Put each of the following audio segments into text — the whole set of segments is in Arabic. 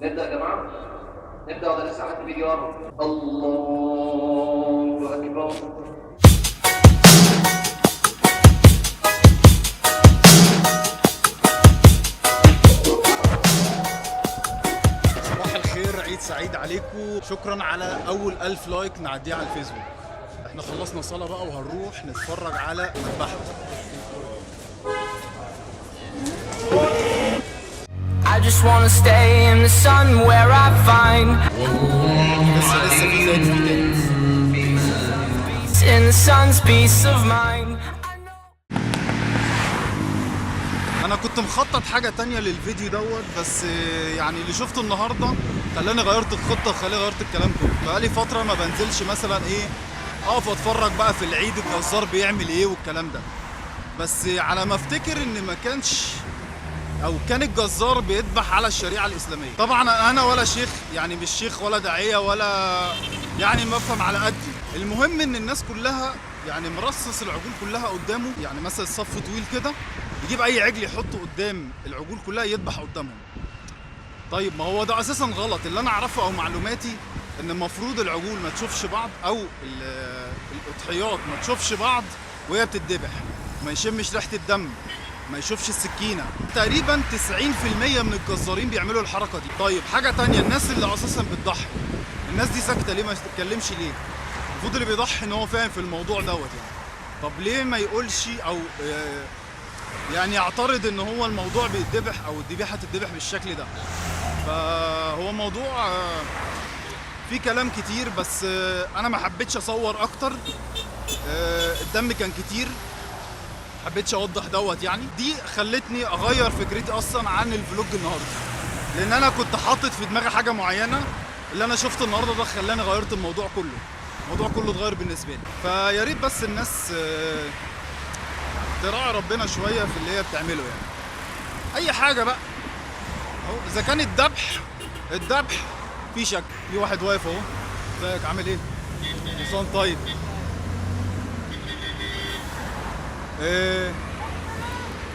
نبدأ يا جماعة؟ نبدأ ولا لسه حد بيجي ورا؟ الله أكبر. صباح الخير، عيد سعيد عليكم. شكرا على أول 1000 لايك نعديه على الفيسبوك. احنا خلصنا صلاة بقى وهنروح نتفرج على مذبحة. I just wanna stay in the sun where I find لسه في زيت في تاني. in the sun's peace of mind. انا كنت مخطط حاجة تانية للفيديو دوت، بس يعني اللي شفته النهاردة خلاني غيرت الخطة وخلاني غيرت الكلام كله. بقالي فترة ما بنزلش مثلا اقف اتفرج بقى في العيد الجزار بيعمل ايه والكلام ده، بس على ما افتكر ان ما كانش او كان الجزار بيذبح على الشريعه الاسلاميه. طبعا انا ولا شيخ، يعني مش شيخ ولا داعيه ولا يعني بفهم على قدي. المهم ان الناس كلها يعني مرصص العجول كلها قدامه، يعني مثلا الصف طويل كده، يجيب اي عجل يحطه قدام العجول كلها يذبح قدامهم. طيب ما هو ده اساسا غلط. اللي انا اعرفه او معلوماتي ان المفروض العجول ما تشوفش بعض، او الاضحيات ما تشوفش بعض وهي بتتذبح، ما يشمش ريحه الدم، ما يشوفش السكينه. تقريبا 90% من الجزارين بيعملوا الحركه دي. طيب حاجه تانية، الناس اللي اساسا بتضحي، الناس دي ساكته ليه؟ ما تتكلمش ليه؟ المفروض اللي بيضحي ان هو فاهم في الموضوع دوت يعني. طب ليه ما يقولش او يعني يعترض ان هو الموضوع بيتذبح او الذبيحه تتذبح بالشكل ده؟ فهو موضوع فيه كلام كتير، بس انا ما حبيتش اصور اكتر. الدم كان كتير، حبيتش اوضح دوت يعني. دي خلتني اغير فكرتي اصلا عن الفلوج النهارده، لان انا كنت حاطط في دماغي حاجه معينه. اللي انا شفته النهارده ده خلاني غيرت الموضوع كله. الموضوع كله اتغير بالنسبه لي. فيا ريت بس الناس تراعي ربنا شويه في اللي هي بتعمله يعني. اي حاجه بقى اهو، اذا كان الذبح في شك. في واحد واقف اهو. ازيك عامل ايه؟ حسام طيب.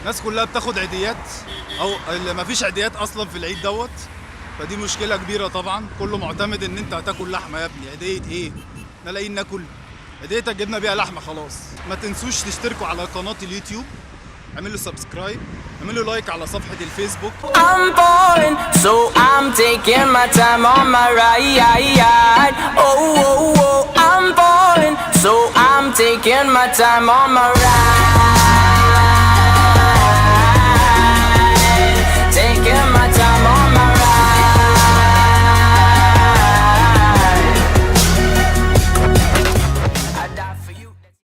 الناس كلها بتاخد عيديات، او ما فيش عيديات اصلا في العيد دوت. فدي مشكله كبيره طبعا. كله معتمد ان انت هتاكل لحمه. يا ابني عيديه ايه؟ احنا لاقيين ناكل عيديتك، جبنا بيها لحمه خلاص. ما تنسوش تشتركوا على قناه اليوتيوب، اعملوا سبسكرايب، اعملوا لايك على صفحه الفيسبوك. I'm falling, so I'm taking my time on my ride. Oh, I'm falling, so I'm taking my time on my ride.